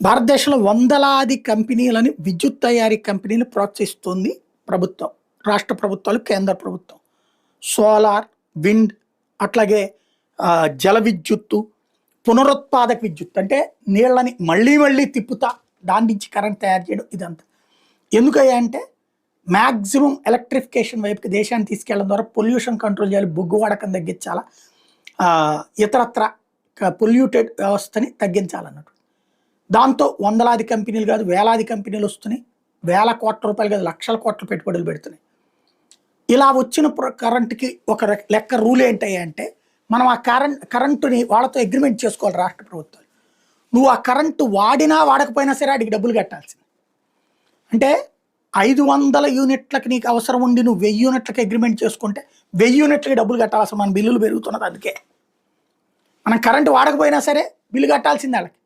భారతదేశంలో వందలాది కంపెనీలని విద్యుత్ తయారీ కంపెనీలు ప్రోత్సహిస్తుంది ప్రభుత్వం. రాష్ట్ర ప్రభుత్వాలు, కేంద్ర ప్రభుత్వం. సోలార్, విండ్, అట్లాగే జల విద్యుత్తు, పునరుత్పాదక విద్యుత్ అంటే నీళ్ళని మళ్ళీ మళ్ళీ తిప్పుతా దాని నుంచి కరెంట్ తయారు చేయడం, ఇదంతా ఎందుకయ్యా అంటే మ్యాక్సిమం ఎలక్ట్రిఫికేషన్ వైపుకి దేశాన్ని తీసుకెళ్ళడం ద్వారా పొల్యూషన్ కంట్రోల్ చేయాలి, బొగ్గు వాడకం తగ్గించాలా, ఇతరత్ర పొల్యూటెడ్ వ్యవస్థని తగ్గించాలన్నట్టు. దాంతో వందలాది కంపెనీలు కాదు వేలాది కంపెనీలు వస్తున్నాయి, వేల కోట్ల రూపాయలు కాదు లక్షల కోట్ల పెట్టుబడులు పెడుతున్నాయి. ఇలా వచ్చిన కరెంటుకి ఒక లెక్క రూల్ ఏంటయ్యా అంటే మనం ఆ కరెంటుని వాళ్ళతో అగ్రిమెంట్ చేసుకోవాలి రాష్ట్ర ప్రభుత్వాలు. నువ్వు ఆ కరెంటు వాడినా వాడకపోయినా సరే వాడికి డబ్బులు కట్టాల్సింది. అంటే 500 యూనిట్లకి నీకు అవసరం ఉండి నువ్వు 1000 యూనిట్లకి అగ్రిమెంట్ చేసుకుంటే 1000 యూనిట్లకి డబ్బులు కట్టాల్సిన మన బిల్లులు పెరుగుతున్నది. అందుకే మనం కరెంటు వాడకపోయినా సరే బిల్లు కట్టాల్సింది వాళ్ళకి.